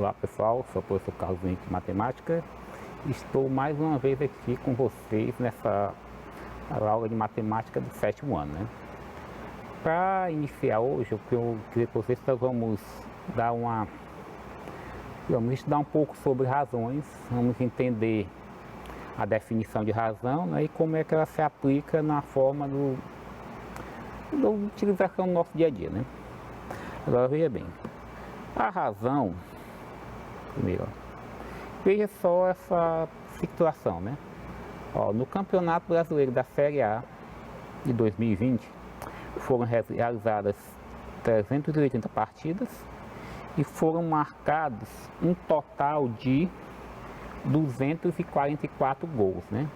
Olá pessoal, sou o professor Carlos Henrique de Matemática. Estou mais uma vez aqui com vocês nessa aula de matemática do 7º ano, né? Para iniciar hoje, o que eu queria com vocês, nós vamos estudar um pouco sobre razões, vamos entender a definição de razão, né, e como é que ela se aplica na forma da utilização no nosso dia a dia, né? Agora veja bem, a razão, primeiro, veja só essa situação, né? No Campeonato Brasileiro da Série A de 2020 foram realizadas 380 partidas e foram marcados um total de 244 gols, né?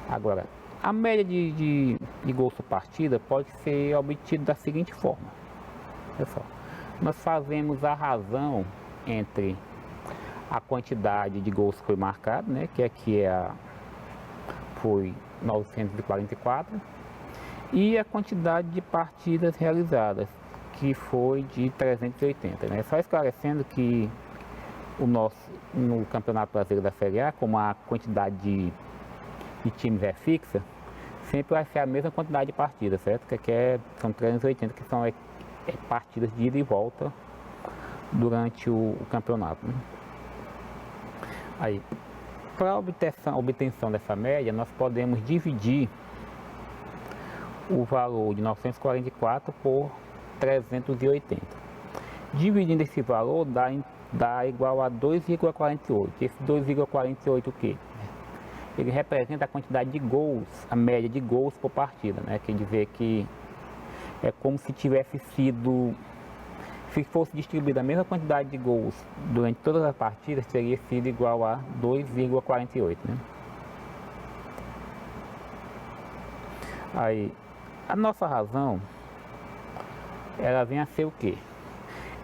Agora, a média de gols por partida pode ser obtida da seguinte forma. Pessoal, nós fazemos a razão entre a quantidade de gols que foi marcado, né, que aqui foi 944, e a quantidade de partidas realizadas, que foi de 380, né? Só esclarecendo que no Campeonato Brasileiro da Série A, como a quantidade de times é fixa, sempre vai ser a mesma quantidade de partidas, certo? Que aqui são 380, que são partidas de ida e volta durante o campeonato, né? Aí, para a obtenção dessa média, nós podemos dividir o valor de 944 por 380. Dividindo esse valor dá igual a 2,48. Esse 2,48 o quê? Ele representa a quantidade de gols, a média de gols por partida, né? Quer dizer que é como se tivesse sido, se fosse distribuída a mesma quantidade de gols durante todas as partidas, teria sido igual a 2,48, né? Aí, a nossa razão, ela vem a ser o quê?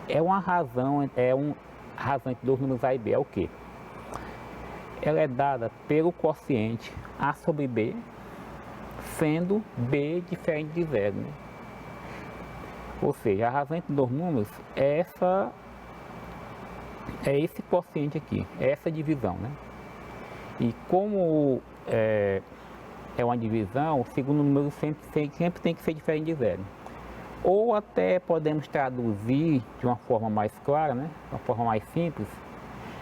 É uma razão entre dois números A e B, é o quê? Ela é dada pelo quociente A sobre B, sendo B diferente de zero, né? Ou seja, a razão entre dois números é esse quociente aqui, é essa divisão, né? E como é uma divisão, o segundo número sempre tem que ser diferente de zero. Ou até podemos traduzir de uma forma mais clara, né? Uma forma mais simples,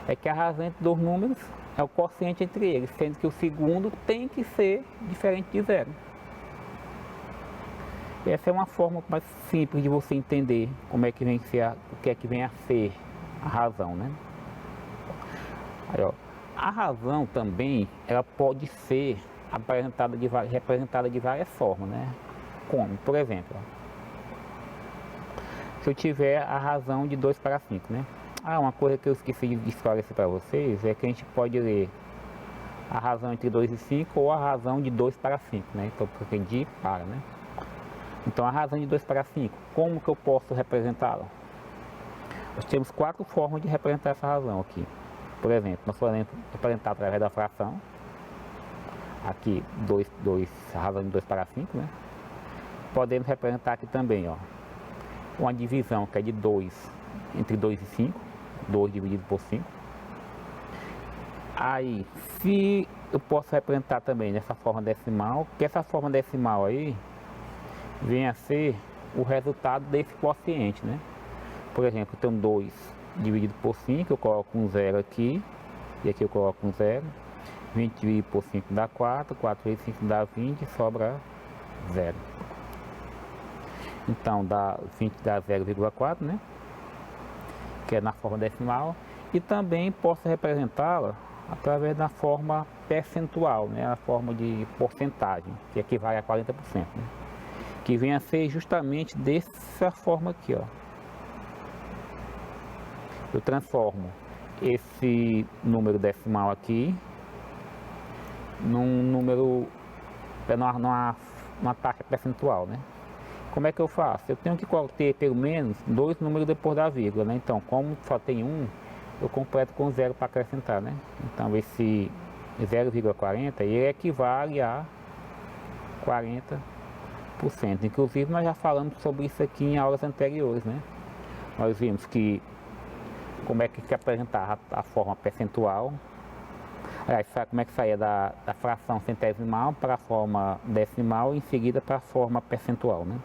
é que a razão entre dois números é o quociente entre eles, sendo que o segundo tem que ser diferente de zero. Essa é uma forma mais simples de você entender como é que vem o que é que vem a ser a razão, né? Aí, ó, a razão também ela pode ser representada de várias formas, né? Como, por exemplo, se eu tiver a razão de 2 para 5, né? Uma coisa que eu esqueci de esclarecer para vocês é que a gente pode ler a razão entre 2 e 5 ou a razão de 2 para 5, né? Então, porque de para, né? Então, a razão de 2 para 5, como que eu posso representá-la? Nós temos 4 formas de representar essa razão aqui. Por exemplo, nós podemos representar através da fração. Aqui, a razão de 2 para 5, né? Podemos representar aqui também, ó, uma divisão que é de 2 entre 2 e 5, 2 dividido por 5. Aí, se eu posso representar também nessa forma decimal, que essa forma decimal aí vem a ser o resultado desse quociente, né? Por exemplo, eu tenho 2 dividido por 5, eu coloco um zero aqui, e aqui eu coloco um zero. 20 dividido por 5 dá 4, 4 vezes 5 dá 20, sobra 0. Então, 20 dá 0,4, né? Que é na forma decimal. E também posso representá-la através da forma percentual, né? A forma de porcentagem, que equivale a 40%, né? Que vem a ser justamente dessa forma aqui, ó. Eu transformo esse número decimal aqui numa taxa percentual, né? Como é que eu faço? Eu tenho que ter pelo menos 2 números depois da vírgula, né? Então, como só tem um, eu completo com 0 para acrescentar, né? Então, esse 0,40 ele equivale a 40%. Inclusive, nós já falamos sobre isso aqui em aulas anteriores, né? Nós vimos que como é que se apresentava a forma percentual. Aliás, como é que saía da fração centesimal para a forma decimal e em seguida para a forma percentual, né?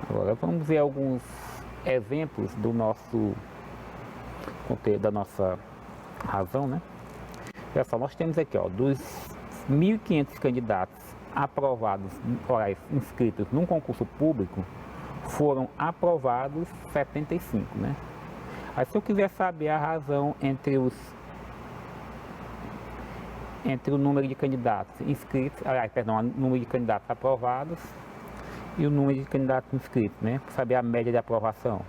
Agora vamos ver alguns exemplos do nosso conteúdo, da nossa razão, né? Olha só, nós temos aqui, ó, dos 1.500 candidatos aprovados, inscritos num concurso público, foram aprovados 75, né? Aí se eu quiser saber a razão entre o número de candidatos inscritos, o número de candidatos aprovados e o número de candidatos inscritos, né? Para saber a média de aprovação,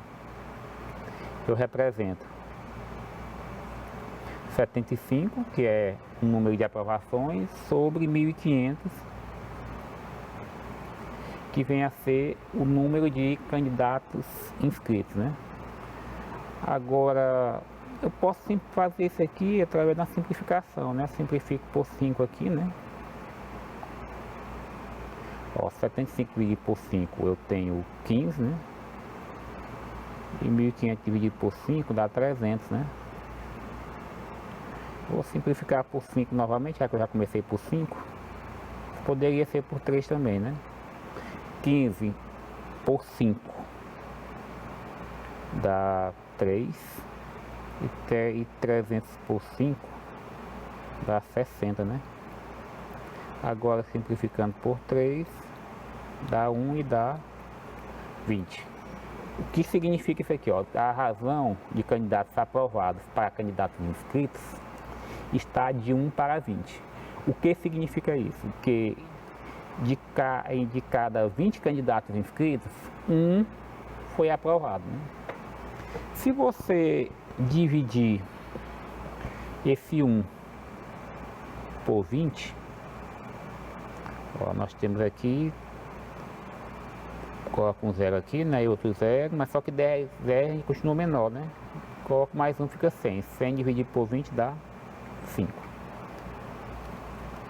eu represento 75, que é o número de aprovações, sobre 1.500, que vem a ser o número de candidatos inscritos, né? Agora, eu posso sempre fazer isso aqui através da simplificação, né? Simplifico por 5 aqui, né? Ó, 75 dividido por 5 eu tenho 15, né? E 1.500 dividido por 5 dá 300, né? Vou simplificar por 5 novamente, já que eu já comecei por 5. Poderia ser por 3 também, né? 15 por 5 dá 3. E 300 por 5 dá 60, né? Agora simplificando por 3 dá 1 e dá 20. O que significa isso aqui, ó? A razão de candidatos aprovados para candidatos inscritos está de 1 para 20. O que significa isso? Que de cada 20 candidatos inscritos, 1 foi aprovado, né? Se você dividir esse 1 por 20, ó, nós temos aqui, coloco um 0 aqui, né, e outro 0, mas só que 10 continua menor, né? Coloco mais 1, fica 100. 100 dividido por 20 dá 5.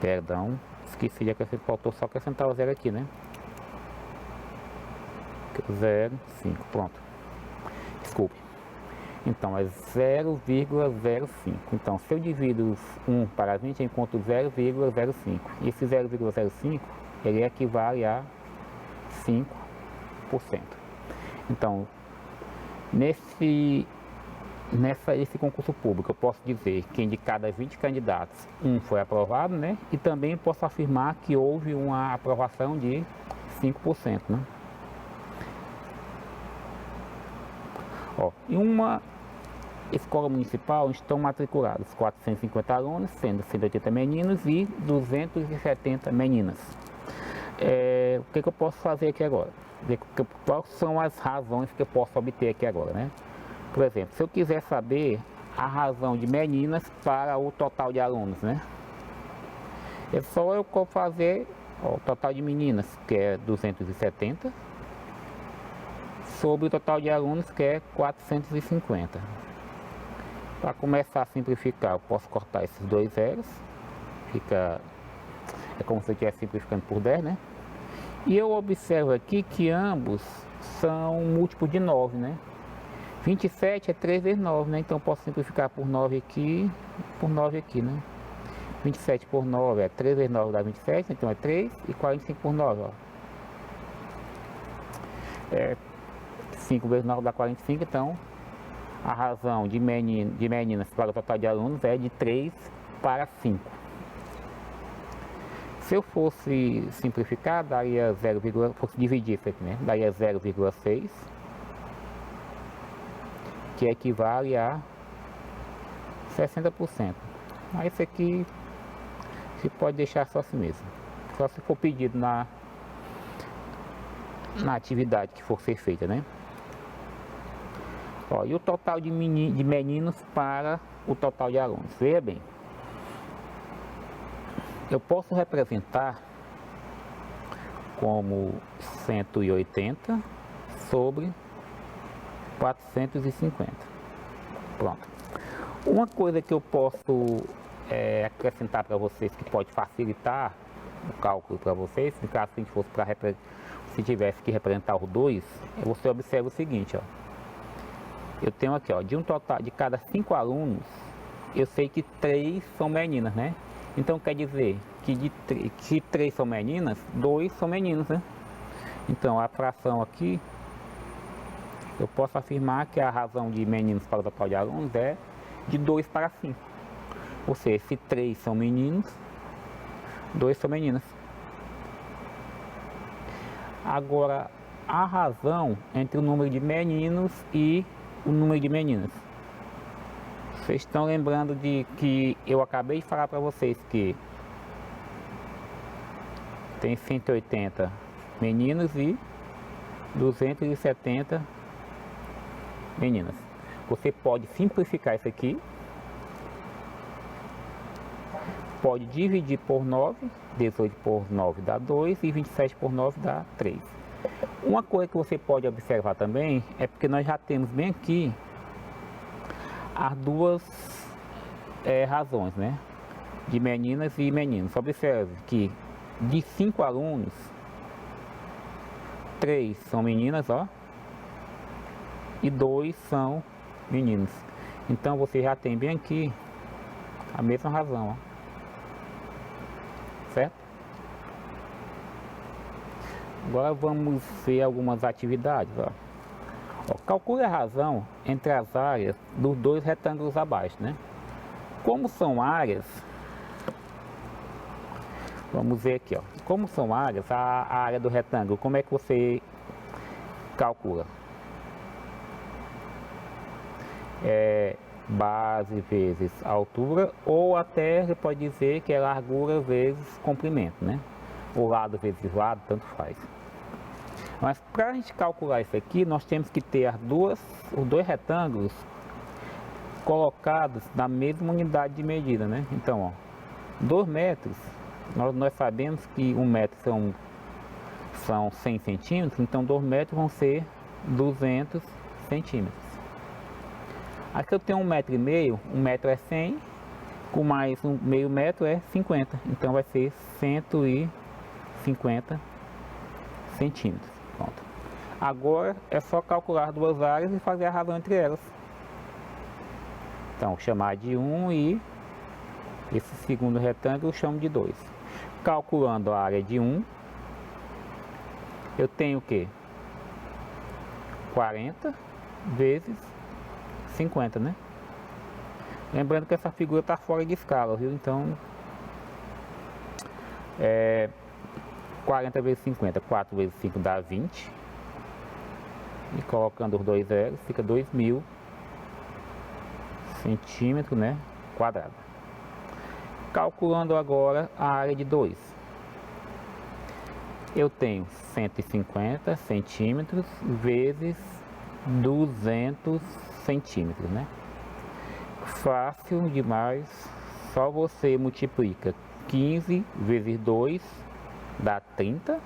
Perdão, esqueci de acrescentar, faltou só acrescentar o 0 aqui, né? 0, 5, pronto. Desculpe. Então é 0,05. Então se eu divido 1 para 20, eu encontro 0,05. E esse 0,05 ele equivale a 5%. Então nesse concurso público eu posso dizer que de cada 20 candidatos 1 foi aprovado, né? E também posso afirmar que houve uma aprovação de 5%, né? Ó, em uma escola municipal estão matriculados 450 alunos, sendo 180 meninos e 270 meninas. O que eu posso fazer aqui agora? Quais são as razões que eu posso obter aqui agora, né? Por exemplo, se eu quiser saber a razão de meninas para o total de alunos, né? É só eu fazer, ó, o total de meninas, que é 270, sobre o total de alunos, que é 450. Para começar a simplificar, eu posso cortar esses dois zeros. É como se eu estivesse simplificando por 10, né? E eu observo aqui que ambos são múltiplos de 9, né? 27 é 3 vezes 9, né? Então eu posso simplificar por 9 aqui, por 9 aqui, né? 27 por 9 é 3 vezes 9 dá 27, então é 3, e 45 por 9, ó. 5 vezes 9 dá 45, então a razão de meninas para o total de alunos é de 3 para 5. Se eu fosse simplificar, daria 0, fosse dividir isso aqui, né? Daria 0,6, que equivale a 60%. Aí isso aqui se pode deixar só assim mesmo, só se for pedido na atividade que for ser feita, né? Ó, e o total de meninos para o total de alunos. Veja bem, eu posso representar como 180 sobre 450. Pronto. Uma coisa que eu posso acrescentar para vocês, que pode facilitar o cálculo para vocês, no caso se tivesse que representar os dois, você observa o seguinte, ó. eu tenho aqui, ó, de um total de cada 5 alunos, eu sei que 3 são meninas, né? Então quer dizer que de 3 são meninas, 2 são meninos, né? Então a fração aqui, eu posso afirmar que a razão de meninos para o total de alunos é de 2 para 5. Ou seja, se 3 são meninos, 2 são meninas. Agora, a razão entre o número de meninos e o número de meninas. Vocês estão lembrando de que eu acabei de falar para vocês que tem 180 meninos e 270 meninas. Você pode simplificar isso aqui. Pode dividir por 9, 18 por 9 dá 2 e 27 por 9 dá 3. Uma coisa que você pode observar também é porque nós já temos bem aqui as duas razões, né? De meninas e meninos. Observe que de 5 alunos, 3 são meninas, ó, e 2 são meninos. Então você já tem bem aqui a mesma razão, ó. Certo? Agora vamos ver algumas atividades, ó. Calcule a razão entre as áreas dos 2 retângulos abaixo, né? Como são áreas, vamos ver aqui, ó. Como são áreas, a área do retângulo, como é que você calcula? Base vezes altura, ou até você pode dizer que é largura vezes comprimento, né? O lado vezes lado, tanto faz. Mas para a gente calcular isso aqui, nós temos que ter os dois retângulos colocados na mesma unidade de medida, né? Então, ó, 2 metros, nós sabemos que 1 metro são 100 centímetros, então 2 metros vão ser 200 centímetros. Aqui eu tenho 1,5 metro, 1 metro é 100, com mais um meio metro é 50, então vai ser 150 centímetros. Pronto. Agora é só calcular 2 áreas e fazer a razão entre elas. Então, chamar de 1 e esse segundo retângulo eu chamo de 2. Calculando a área de 1, eu tenho o que? 40 vezes 50, né? Lembrando que essa figura está fora de escala, viu? Então, 40 vezes 50, 4 vezes 5 dá 20. E colocando os 2 zeros, fica 2.000 centímetros, né? Quadrado. Calculando agora a área de 2. Eu tenho 150 centímetros vezes 200 centímetros, né? Fácil demais, só você multiplica 15 vezes 2 dá 30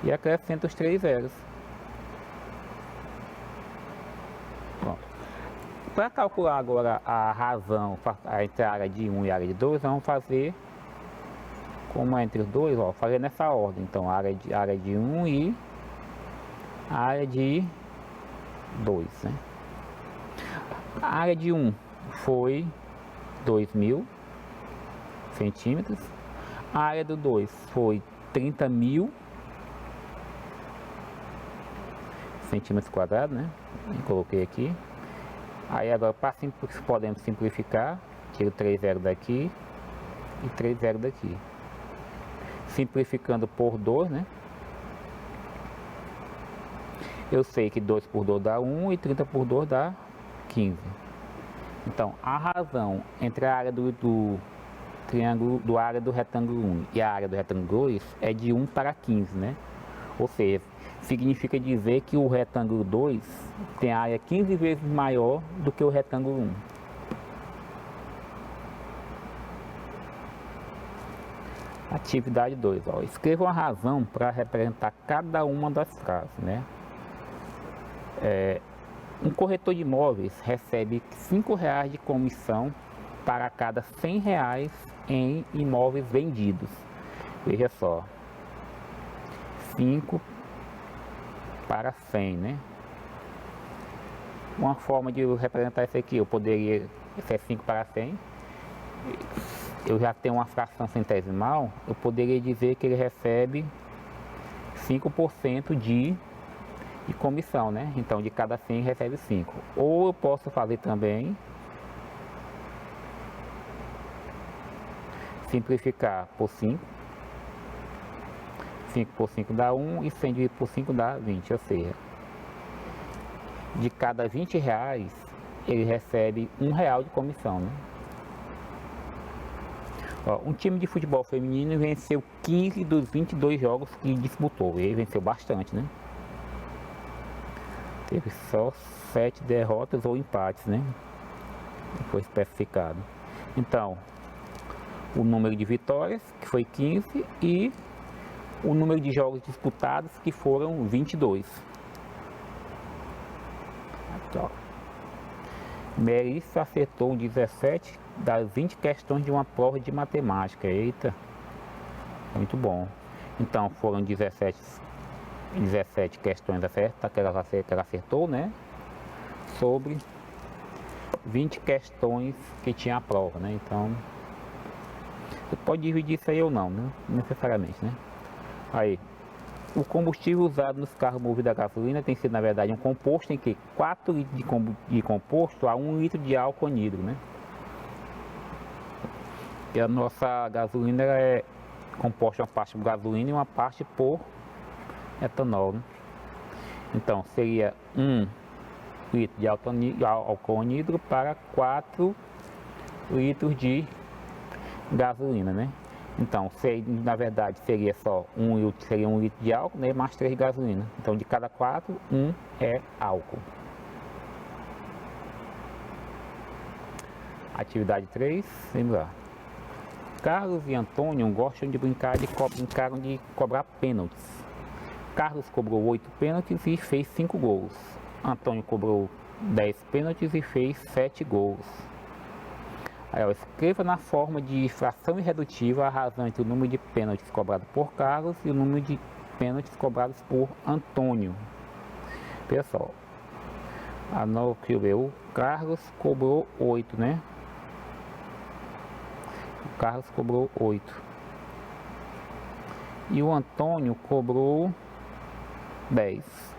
e acrescenta os 3 zeros. Pronto. Para calcular agora a razão entre a área de 1 e a área de 2, vamos fazer como é entre os dois, ó, fazer nessa ordem. Então, a área de 1 e a área de 2, né? A área de 1 foi 2.000 centímetros, a área do 2 foi 30.000 centímetros quadrados, né? Eu coloquei aqui. Aí agora podemos simplificar, tiro 3 zeros daqui e 3 zeros daqui. Simplificando por 2, né? Eu sei que 2 por 2 dá 1 e 30 por 2 dá 15. Então, a razão entre a área do triângulo, área do retângulo 1 e a área do retângulo 2 é de 1 para 15, né? Ou seja, significa dizer que o retângulo 2 tem a área 15 vezes maior do que o retângulo 1. Atividade 2, ó. Escreva uma razão para representar cada uma das frases, né? Um corretor de imóveis recebe R$5 de comissão para cada R$100 em imóveis vendidos. Veja só, 5 para 100, né? Uma forma de eu representar isso aqui, eu poderia, se é 5 para 100, eu já tenho uma fração centesimal, eu poderia dizer que ele recebe 5% de comissão, né? Então de cada 100 recebe 5. Ou eu posso fazer também, simplificar por 5. 5 por 5 dá 1 e 100 dividido por 5 dá 20, ou seja, de cada 20 reais ele recebe R$1 de comissão, né? Ó, um time de futebol feminino venceu 15 dos 22 jogos que disputou, ele venceu bastante, né? Teve só 7 derrotas ou empates, né? Foi especificado. Então, o número de vitórias, que foi 15, e o número de jogos disputados, que foram 22. Aqui, ó. Melissa acertou 17 das 20 questões de uma prova de matemática. Eita, muito bom. Então foram 17 questões acertadas, que ela acertou, né? Sobre 20 questões que tinha a prova, né? Então você pode dividir isso aí ou não, né? Necessariamente, né? Aí, o combustível usado nos carros movidos a gasolina tem sido, na verdade, um composto em que 4 litros de composto a 1 litro de álcool anidro, né? E a nossa gasolina é composta uma parte por gasolina e uma parte por etanol, né? Então seria 1 litro de álcool anidro para 4 litros de gasolina, né? Então, na verdade, seria só 1 litro de álcool, né? Mais 3 de gasolina. Então, de cada 4, 1 é álcool. Atividade 3, vamos lá. Carlos e Antônio gostam de brincaram de cobrar pênaltis. Carlos cobrou 8 pênaltis e fez 5 gols. Antônio cobrou 10 pênaltis e fez 7 gols. Aí, ó, escreva na forma de fração irredutível a razão entre o número de pênaltis cobrados por Carlos e o número de pênaltis cobrados por Antônio. Pessoal, o Carlos cobrou 8, né? O Carlos cobrou 8. E o Antônio cobrou 10.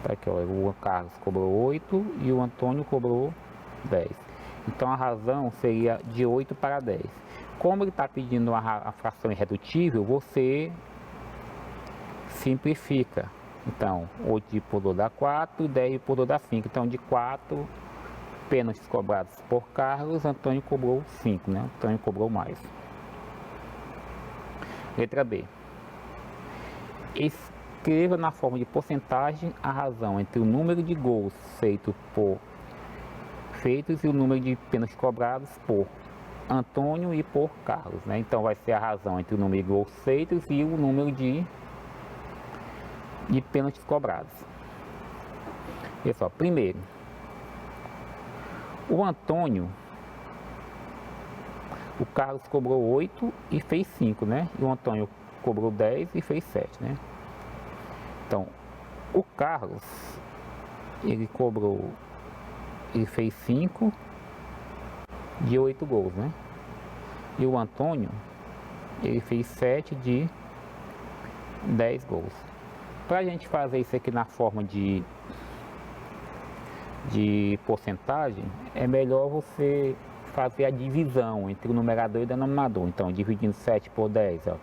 Tá aqui, ó, o Carlos cobrou 8 e o Antônio cobrou 10. Então a razão seria de 8 para 10. Como ele está pedindo a fração irredutível, você simplifica. Então, 8 de por 2 dá 4, 10 de por 2 dá 5. Então, de 4 pênaltis cobrados por Carlos, Antônio cobrou 5, né? Antônio cobrou mais. Letra B. Escreva na forma de porcentagem a razão entre o número de gols feitos e o número de pênaltis cobrados por Antônio e por Carlos, né? Então vai ser a razão entre o número de gols feitos e o número de pênaltis cobrados. Pessoal, primeiro, o Antônio, o Carlos cobrou 8 e fez 5, né? E o Antônio cobrou 10 e fez 7, né? Então, o Carlos, ele fez 5 de 8 gols, né? E o Antônio, ele fez 7 de 10 gols. Para a gente fazer isso aqui na forma de porcentagem, é melhor você fazer a divisão entre o numerador e o denominador. Então, dividindo 7 por 10, ó,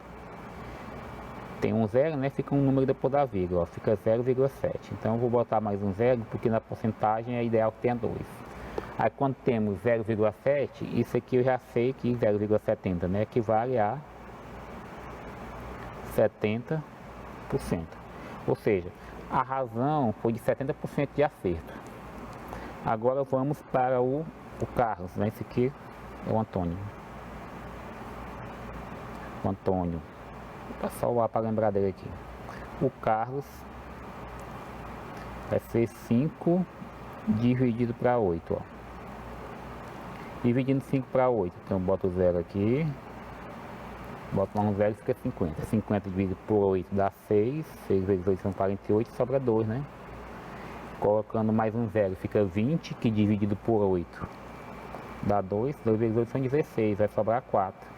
tem um 0, né? Fica um número depois da vírgula, ó, fica 0,7. Então, eu vou botar mais um 0, porque na porcentagem é ideal que tenha 2. Aí, quando temos 0,7, isso aqui eu já sei que 0,70, né? Equivale a 70%. Ou seja, a razão foi de 70% de acerto. Agora vamos para o Carlos, né? Esse aqui é o Antônio. O Antônio. Vou salvar para lembrar dele aqui. O Carlos vai ser 5 dividido para 8, ó. Dividindo 5 para 8, então eu boto o 0 aqui. Boto mais um 0 e fica 50. 50 dividido por 8 dá 6. 6 vezes 8 são 48, sobra 2, né? Colocando mais um zero, fica 20, que dividido por 8 dá 2, 2 vezes 8 são 16, vai sobrar 4.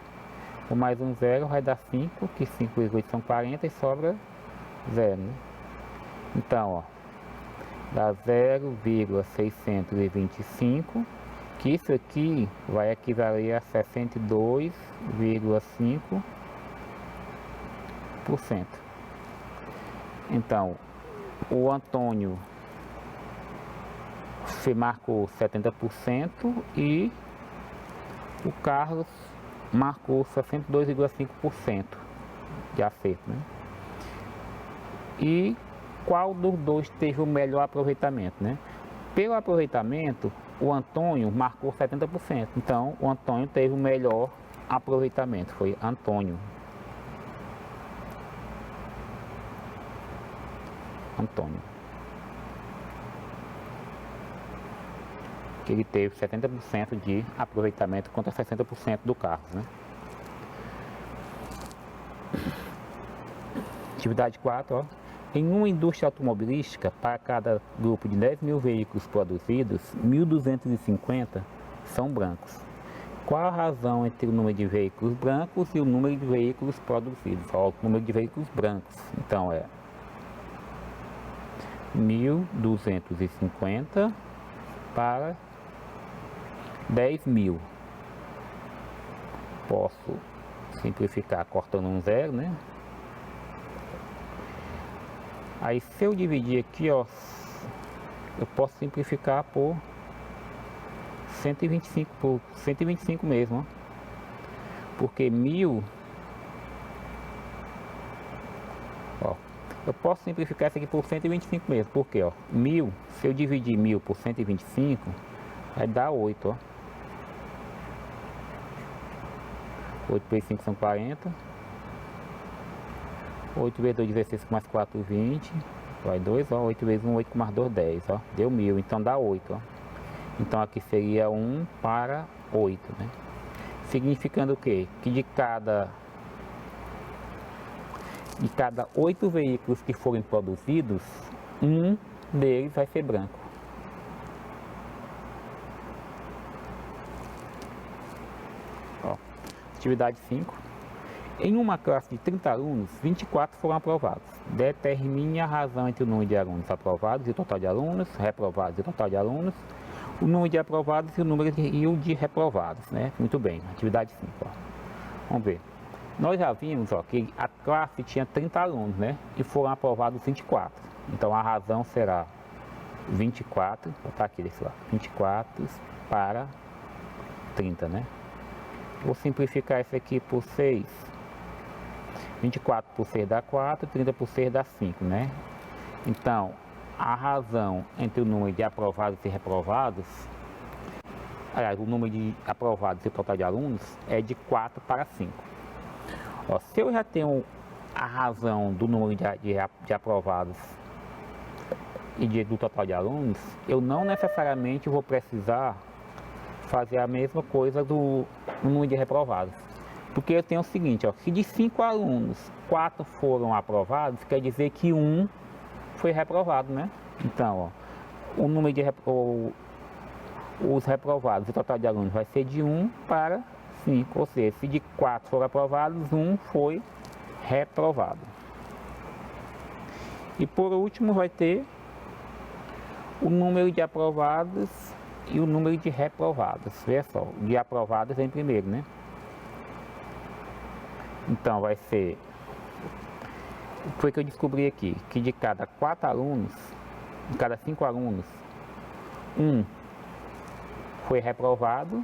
Com mais um zero vai dar 5, que 5 vezes 8 são 40 e sobra 0, né? Então, ó, dá 0,625, que isso aqui vai equivaler a 62,5%. Então, o Antônio se marcou 70% e o Carlos marcou 62,5% de acerto, né? E qual dos dois teve o melhor aproveitamento, né? Pelo aproveitamento, o Antônio marcou 70%. Então, o Antônio teve o melhor aproveitamento, foi Antônio. Que ele teve 70% de aproveitamento contra 60% do Carlos, né? Atividade 4, ó. Em uma indústria automobilística, para cada grupo de 10.000 veículos produzidos, 1.250 são brancos. Qual a razão entre o número de veículos brancos e o número de veículos produzidos? Ó, o número de veículos brancos, então é 1.250 para 10.000. Posso simplificar cortando um zero, né? Aí se eu dividir aqui, ó, eu posso simplificar por 125 mesmo, ó. Porque 1.000, ó, eu posso simplificar isso aqui por 125 mesmo, porque, ó, 1.000, se eu dividir 1.000 por 125, vai dar 8, ó. 8 vezes 5 são 40. 8 vezes 2, 16, mais 4, 20. Vai 2, ó. 8 vezes 1, 8 com mais 2, 10, ó. Deu 1.000, então dá 8, ó. Então aqui seria 1 para 8, né? Significando o quê? Que de cada 8 veículos que forem produzidos, um deles vai ser branco. Ó. Atividade 5. Em uma classe de 30 alunos, 24 foram aprovados. Determine a razão entre o número de alunos aprovados e o total de alunos, reprovados e o total de alunos, o número de aprovados e o de reprovados, né? Muito bem, atividade 5, ó. Vamos ver. Nós já vimos, ó, que a classe tinha 30 alunos, né? E foram aprovados 24. Então a razão será 24, vou botar aqui desse lado, 24 para 30, né? Vou simplificar isso aqui por 6. 24 por 6 dá 4, 30 por 6 dá 5, né? Então, a razão entre o número de aprovados e reprovados, aliás, o número de aprovados e o total de alunos é de 4 para 5. Ó, se eu já tenho a razão do número de aprovados e do total de alunos, eu não necessariamente vou precisar fazer a mesma coisa do número de reprovados. Porque eu tenho o seguinte, ó, se de 5 alunos, 4 foram aprovados, quer dizer que 1 foi reprovado, né? Então, ó, o número de os reprovados, o total de alunos vai ser de 1 para 5, ou seja, se de 4 foram aprovados, 1 foi reprovado. E por último vai ter o número de aprovados e o número de reprovados. Veja só, de aprovados vem primeiro, né? Então vai ser, foi que eu descobri aqui, que de cada 4 alunos, de cada 5 alunos, 1 foi reprovado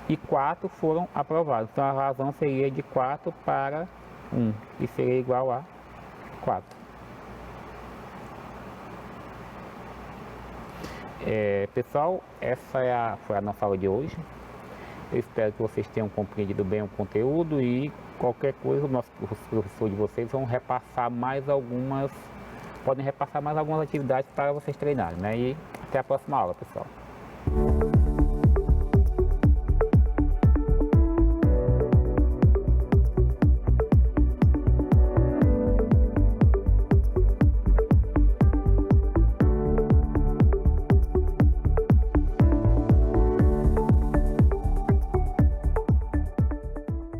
e 4 foram aprovados. Então a razão seria de 4 para 1, que seria igual a 4. Pessoal, essa foi a nossa aula de hoje. Eu espero que vocês tenham compreendido bem o conteúdo e qualquer coisa, os professores de vocês vão repassar mais algumas, podem repassar mais algumas atividades para vocês treinarem, né? E até a próxima aula, pessoal.